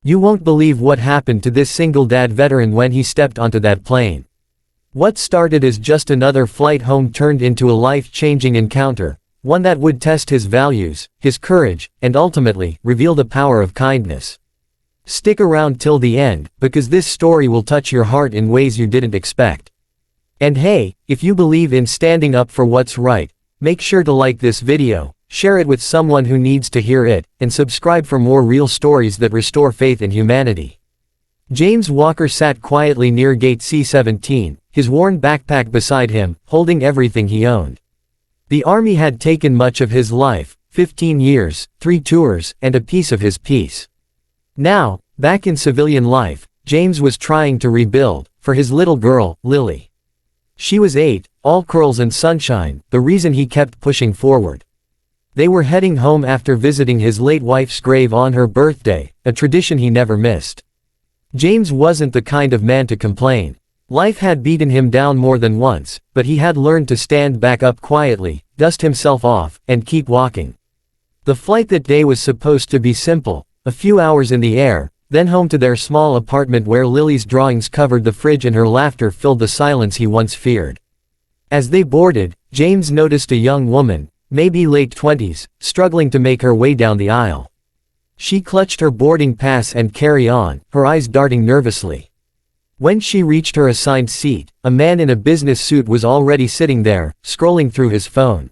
You won't believe what happened to this single-dad veteran when he stepped onto that plane. What started as just another flight home turned into a life-changing encounter, one that would test his values, his courage, and ultimately, reveal the power of kindness. Stick around till the end, because this story will touch your heart in ways you didn't expect. And hey, if you believe in standing up for what's right, make sure to like this video, share it with someone who needs to hear it, and subscribe for more real stories that restore faith in humanity. James Walker sat quietly near gate C-17, his worn backpack beside him, holding everything he owned. The Army had taken much of his life, 15 years, 3 tours, and a piece of his peace. Now, back in civilian life, James was trying to rebuild, for his little girl, Lily. She was 8, all curls and sunshine, the reason he kept pushing forward. They were heading home after visiting his late wife's grave on her birthday, a tradition he never missed. James wasn't the kind of man to complain. Life had beaten him down more than once, but he had learned to stand back up quietly, dust himself off, and keep walking. The flight that day was supposed to be simple, a few hours in the air, then home to their small apartment where Lily's drawings covered the fridge and her laughter filled the silence he once feared. As they boarded, James noticed a young woman, maybe late 20s, struggling to make her way down the aisle. She clutched her boarding pass and carry-on, her eyes darting nervously. When she reached her assigned seat, a man in a business suit was already sitting there, scrolling through his phone.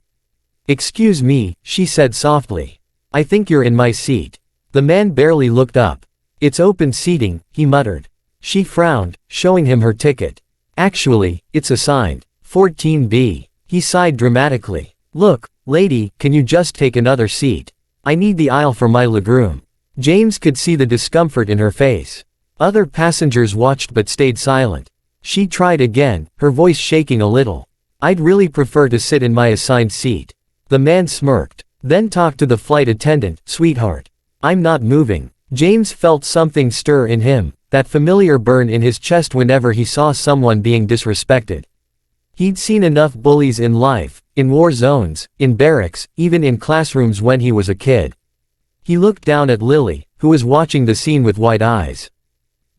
"Excuse me," she said softly. "I think you're in my seat." The man barely looked up. "It's open seating," he muttered. She frowned, showing him her ticket. "Actually, it's assigned 14B. He sighed dramatically. "Look, lady, can you just take another seat? I need the aisle for my legroom." James could see the discomfort in her face. Other passengers watched but stayed silent. She tried again, her voice shaking a little. "I'd really prefer to sit in my assigned seat." The man smirked. "Then talk to the flight attendant, sweetheart. I'm not moving." James felt something stir in him, that familiar burn in his chest whenever he saw someone being disrespected. He'd seen enough bullies in life, in war zones, in barracks, even in classrooms when he was a kid. He looked down at Lily, who was watching the scene with wide eyes.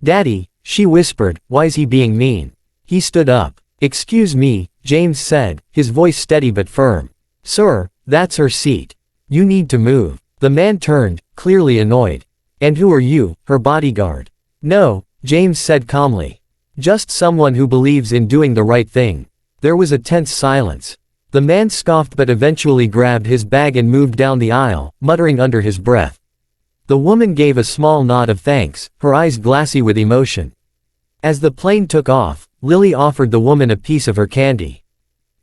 "Daddy," she whispered, "why's he being mean?" He stood up. "Excuse me," James said, his voice steady but firm. "Sir, that's her seat. You need to move." The man turned, clearly annoyed. "And who are you, her bodyguard?" "No," James said calmly. "Just someone who believes in doing the right thing." There was a tense silence. The man scoffed but eventually grabbed his bag and moved down the aisle, muttering under his breath. The woman gave a small nod of thanks, her eyes glassy with emotion. As the plane took off, Lily offered the woman a piece of her candy.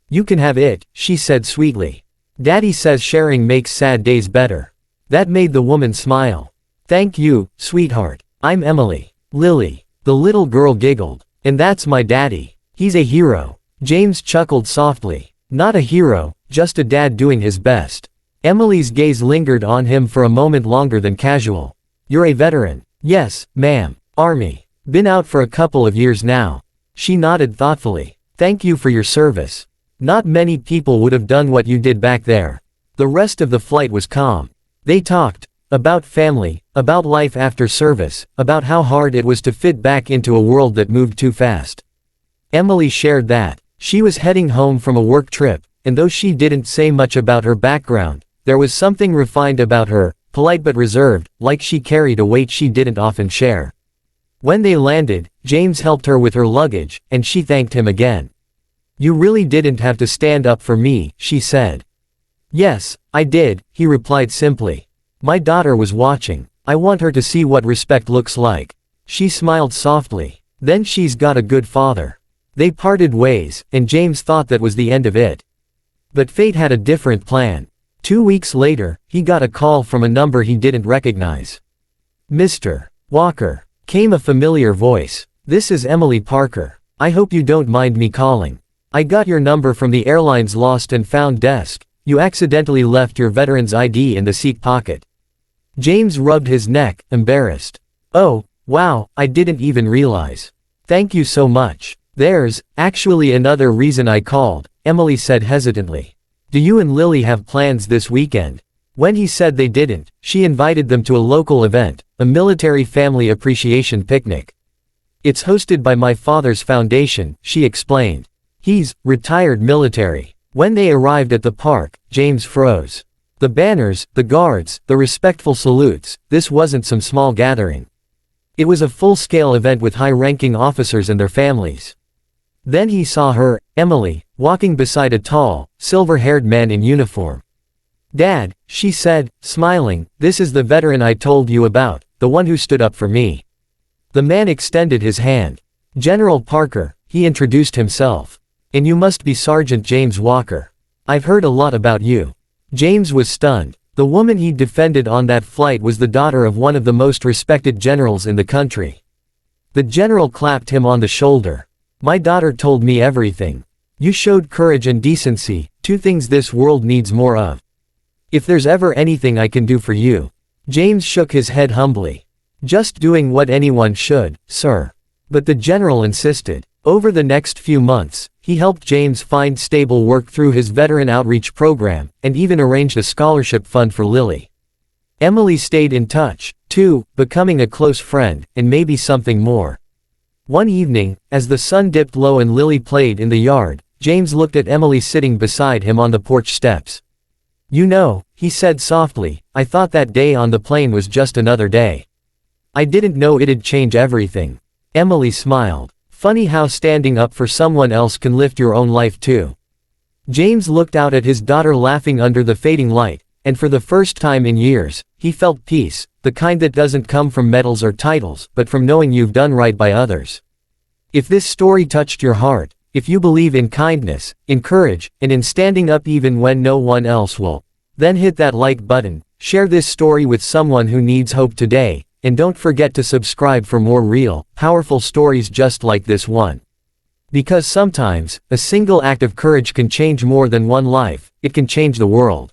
"You can have it," she said sweetly. "Daddy says sharing makes sad days better." That made the woman smile. "Thank you, sweetheart. I'm Emily." "Lily." The little girl giggled. "And that's my daddy. He's a hero." James chuckled softly. Not a hero, just a dad doing his best. Emily's gaze lingered on him for a moment longer than casual. "You're a veteran?" "Yes, ma'am. Army. Been out for a couple of years now." She nodded thoughtfully. "Thank you for your service. Not many people would have done what you did back there." The rest of the flight was calm. They talked about family, about life after service, about how hard it was to fit back into a world that moved too fast. Emily shared that she was heading home from a work trip, and though she didn't say much about her background, there was something refined about her, polite but reserved, like she carried a weight she didn't often share. When they landed, James helped her with her luggage, and she thanked him again. "You really didn't have to stand up for me," she said. "Yes, I did," he replied simply. "My daughter was watching. I want her to see what respect looks like." She smiled softly. "Then she's got a good father." They parted ways, and James thought that was the end of it. But fate had a different plan. 2 weeks later, he got a call from a number he didn't recognize. "Mr. Walker," came a familiar voice. "This is Emily Parker. I hope you don't mind me calling. I got your number from the airline's lost and found desk. You accidentally left your veteran's ID in the seat pocket." James rubbed his neck, embarrassed. "Oh, wow, I didn't even realize. Thank you so much." "There's actually another reason I called," Emily said hesitantly. "Do you and Lily have plans this weekend?" When he said they didn't, she invited them to a local event, a military family appreciation picnic. It's hosted by my father's foundation, she explained. He's retired military. When they arrived at the park, James froze. The banners, the guards, the respectful salutes, this wasn't some small gathering. It was a full-scale event with high-ranking officers and their families. Then he saw her, Emily, walking beside a tall, silver-haired man in uniform. "Dad," she said, smiling, "this is the veteran I told you about, the one who stood up for me." The man extended his hand. "General Parker," he introduced himself. "And you must be Sergeant James Walker. I've heard a lot about you." James was stunned. The woman he'd defended on that flight was the daughter of one of the most respected generals in the country. The general clapped him on the shoulder. "My daughter told me everything. You showed courage and decency, two things this world needs more of. If there's ever anything I can do for you." James shook his head humbly. "Just doing what anyone should, sir." But the general insisted. Over the next few months, he helped James find stable work through his veteran outreach program, and even arranged a scholarship fund for Lily. Emily stayed in touch, too, becoming a close friend, and maybe something more. One evening, as the sun dipped low and Lily played in the yard, James looked at Emily sitting beside him on the porch steps. "You know," he said softly, "I thought that day on the plane was just another day. I didn't know it'd change everything." Emily smiled. "Funny how standing up for someone else can lift your own life too." James looked out at his daughter laughing under the fading light, and for the first time in years, he felt peace, the kind that doesn't come from medals or titles, but from knowing you've done right by others. If this story touched your heart, if you believe in kindness, in courage, and in standing up even when no one else will, then hit that like button, share this story with someone who needs hope today, and don't forget to subscribe for more real, powerful stories just like this one. Because sometimes, a single act of courage can change more than one life, it can change the world.